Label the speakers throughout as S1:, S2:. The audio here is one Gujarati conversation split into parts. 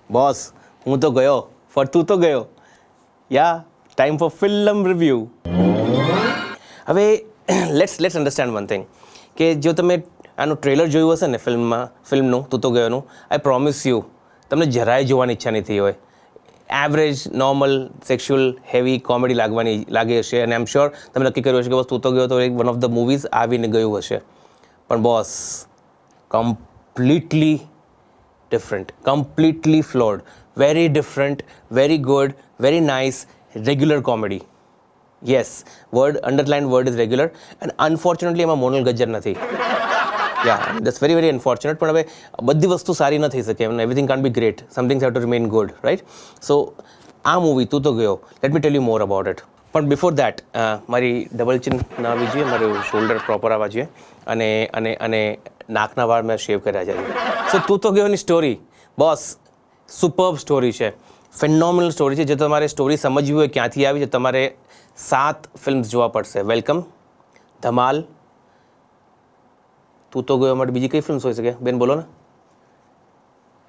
S1: બોસ હું તો ગયો ફોર તું તો ગયો યા ટાઈમ ફોર ફિલ્મ રિવ્યૂ. હવે લેટ્સ અન્ડરસ્ટેન્ડ વન થિંગ કે જો તમે આનું ટ્રેલર જોયું હશે ને ફિલ્મનું તું તો ગયોનું, આઈ પ્રોમિસ યુ તમને જરાય જોવાની ઈચ્છા નહીં થઈ હોય. Average normal sexual heavy comedy લાગે હશે અને આઈ એમ શ્યોર તમે નક્કી કર્યું હશે કે બસ તું તો ગયો તો એક વન ઓફ ધ મૂવીઝ આવીને ગયું હશે. પણ boss completely different, completely flawed, very different, very good, very nice, regular comedy. Yes, underline word is regular and unfortunately એમાં મોનલ ગજ્જર નથી. Yeah that's very very unfortunate. પણ હવે બધી વસ્તુ સારી ન થઈ શકે, everything can't be great, something have to remain good, right? So આ movie Tu To Gayo, let me tell you more about it. પણ બિફોર દેટ મારી ડબલ ચિન ના આવવી જોઈએ, મારું શોલ્ડર પ્રોપર આવવા જોઈએ અને અને અને નાકના વાળ મેં શેવ કર્યા છે. સો તું તો ગયોની સ્ટોરી બોસ સુપર્બ સ્ટોરી છે, ફેનોમિનલ સ્ટોરી છે. જે તમારે સ્ટોરી સમજવી હોય ક્યાંથી આવી છે, તમારે 7 ફિલ્મ્સ જોવા પડશે. વેલકમ, ધમાલ, તું તો ગયો માટે બીજી કઈ ફિલ્મ્સ હોઈ શકે બેન, બોલો ને?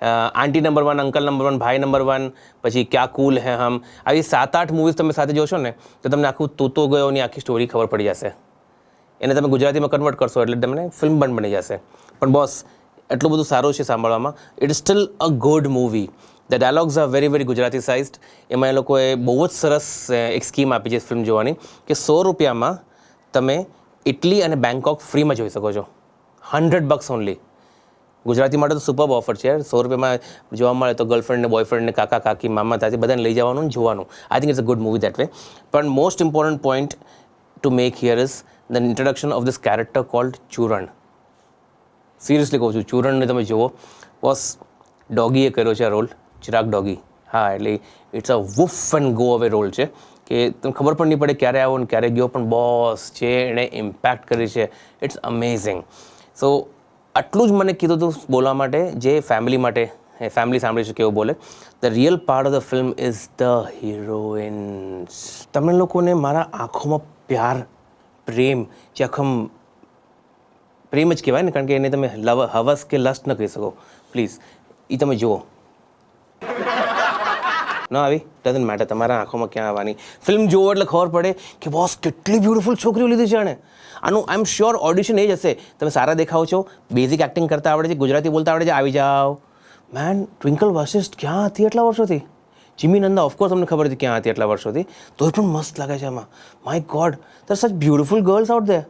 S1: આંટી નંબર 1, અંકલ નંબર 1, ભાઈ નંબર 1, પછી ક્યા કૂલ હે હમ, આવી 7-8 મૂવીઝ તમે સાથે જોશો ને તો તમને આખું તું તો ગયોની આખી સ્ટોરી ખબર પડી જશે. એને તમે ગુજરાતીમાં કન્વર્ટ કરશો એટલે તમને ફિલ્મ પણ બની જશે. પણ બોસ એટલું બધું સારું છે સાંભળવામાં, it is still a good movie. The dialogues are very very Gujarati sized. એમાં એ લોકોએ બહુ જ સરસ એક સ્કીમ આપી છે ફિલ્મ જોવાની કે 100 રૂપિયામાં તમે ઇટલી અને બેંકોક ફ્રીમાં જોઈ શકો છો. $100 ઓનલી. ગુજરાતી માટે તો સુપર ઓફર છે. 100 રૂપિયામાં જોવા મળે તો ગર્લફ્રેન્ડને, બોયફ્રેન્ડને, કાકા કાકી, મામા તાતી બધાને લઈ જવાનું ને જોવાનું. I think it's a good movie that way. પણ most important point to make here is the introduction of this character called Churan. Seriously કહું છું, ચૂરણને તમે જુઓ. બોસ ડોગીએ કર્યો છે આ રોલ, ચિરાગ ડોગી. હા, એટલે it's a woof and go away role છે કે તમને ખબર પણ નહીં પડે ક્યારે આવ્યો ને ક્યારે ગયો. પણ બોસ જે એણે ઇમ્પેક્ટ કરી છે, ઇટ્સ અમેઝિંગ. સો આટલું જ મને કીધું હતું બોલવા માટે, જે ફેમિલી માટે, ફેમિલી સાંભળી શકે એવું બોલે. The real part of the film is the heroines. તમે લોકોને મારા આંખોમાં પ્યાર, પ્રેમ, જે આખમ પ્રેમ જ કહેવાય ને, કારણ કે એને તમે હવસ કે લસ્ટ ન કહી શકો. પ્લીઝ એ તમે જુઓ. ના આવી ડઝન્ટ મેટર, તમારા આંખોમાં ક્યાં આવવાની. ફિલ્મ જોવો એટલે ખબર પડે કે બોસ કેટલી બ્યુટિફુલ છોકરીઓ લીધી છે એણે. આનું આઈ એમ શ્યોર ઓડિશન એ જ હશે. તમે સારા દેખાવ છો, બેઝિક એક્ટિંગ કરતા આવડે છે, ગુજરાતી બોલતા આવડે છે, આવી જાઓ. મેન ટ્વિંકલ વાસિસ્ટ ક્યાં હતી એટલા વર્ષોથી? જીમી નંદા ઓફકોર્સ તમને ખબર હતી ક્યાં હતી એટલા વર્ષોથી, તો પણ મસ્ત લાગે છે એમાં. My God, there such beautiful girls out there.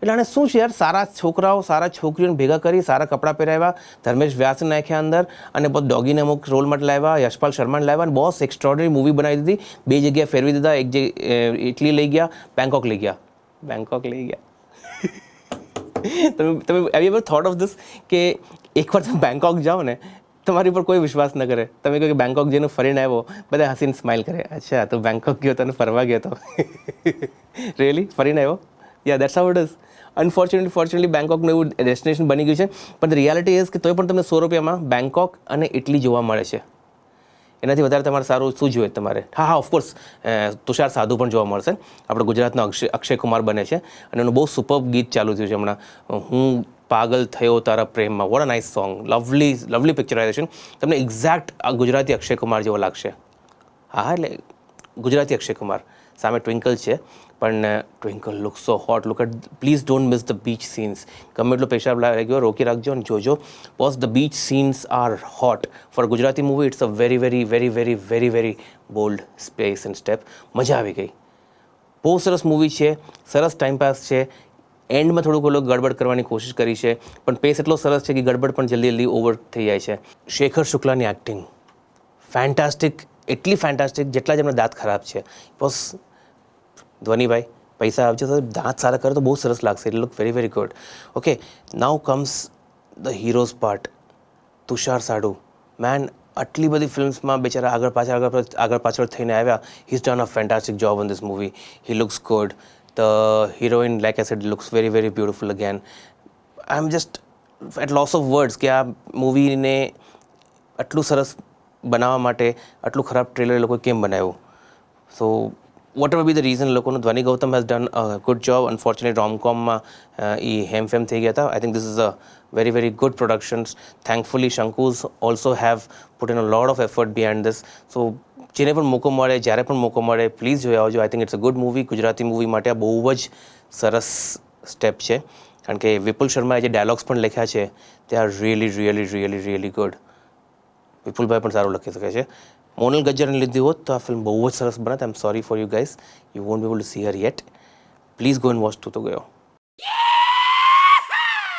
S1: એટલે આને શું છે યાર, સારા છોકરાઓ, સારા છોકરીઓને ભેગા કરી, સારા કપડાં પહેરાવ્યા, ધર્મેશ વ્યાસને નાખ્યા અંદર અને બસ ડોગીને અમુક રોલ માટે લાવ્યા, યશપાલ શર્માને લાવ્યા અને બોસ એક્સ્ટ્રોર્ડનરી મૂવી બનાવી દીધી. 2 જગ્યાએ ફેરવી દીધા. એક જગ્યાએ ઇટલી લઈ ગયા, બેંકોક લઈ ગયા. તમે have you ever thought of this કે એકવાર તમે બેંકોક જાઓ ને, તમારી પર કોઈ વિશ્વાસ ન કરે. તમે કહો કે બેંકોક જઈને ફરીને આવ્યો, બધા હસીને સ્માઇલ કરે. અચ્છા તું બેંકોક ગયો તને ફરવા ગયો તો? રિયલી ફરીને આવ્યો? Yeah that's how it is. Fortunately બેંકોકનું એવું ડેસ્ટિનેશન બની ગયું છે. પણ રિયાલિટી ઇઝ કે તોય પણ તમને 100 રૂપિયામાં બેંકોક અને ઇટલી જોવા મળે છે. એનાથી વધારે તમારે સારું શું જોઈએ તમારે? હા, ઓફકોર્સ તુષાર સાધુ પણ જોવા મળશે. આપણે ગુજરાતનો અક્ષય કુમાર બને છે અને એનું બહુ સુપર્બ ગીત ચાલુ થયું છે હમણાં, હું પાગલ થયો તારા પ્રેમમાં. What a nice song, lovely picturisation. તમને એક્ઝેક્ટ ગુજરાતી અક્ષય કુમાર જેવો લાગશે. હા, એટલે ગુજરાતી અક્ષય કુમાર. સામે ટ્વિંકલ છે, પણ Twinkle look so hot. Look at, please don't miss the beach scenes. ગમે એટલો પેશાબ લાગ્યો રોકી રાખજો અને જોજો. બસ the beach scenes are hot. For Gujarati movie it's a very very very very very very bold space and step. મજા આવી ગઈ. બહુ સરસ મૂવી છે, સરસ ટાઈમપાસ છે. એન્ડમાં થોડુંક ઓલો ગડબડ કરવાની કોશિશ કરી છે, પણ પેસ એટલો સરસ છે કે ગડબડ પણ જલ્દી ઓવર થઈ જાય છે. શેખર શુક્લાની એક્ટિંગ ફેન્ટાસ્ટિક, એટલી ફેન્ટાસ્ટિક જેટલા જ એમના દાંત ખરાબ છે. બસ ધ્વનિભાઈ પૈસા આપજો તો દાંત સારા કરે તો બહુ સરસ લાગશે. It look very very good. Okay, now comes the heroes part. Tushar Sadhu man, આટલી બધી ફિલ્મ્સમાં બેચારા આગળ પાછળ થઈને આવ્યા. He done a fantastic job in this movie. He looks good. The heroine, like I said, looks very very beautiful again. I am just at loss of words કે આ મૂવીને આટલું સરસ બનાવવા માટે આટલું ખરાબ ટ્રેલર એ લોકોએ કેમ બનાવ્યું. So whatever be the reason લોકોનું Dhvani Gautam has done a good job. Unfortunate રોમકોમમાં એ હેમફેમ થઈ ગયા હતા. I think this is a very very good productions. Thankfully Shanku's also have put in a lot of effort behind this. So જેને પણ મોકો મળે, જ્યારે પણ મોકો મળે, પ્લીઝ જોઈ આવજો. I think it's a good movie. Gujarati movie માટે આ બહુ જ સરસ સ્ટેપ છે, કારણ કે વિપુલ શર્માએ જે ડાયલોગ્સ પણ લખ્યા છે તે are really really really really good. વિપુલભાઈ પણ સારું લખી શકે છે. મોનલ ગજ્જરને લીધી હોત તો આ ફિલ્મ બહુ જ સરસ બનત. I am sorry for you guys, you won't be able to see her yet. Please go and watch Tu To ગયો.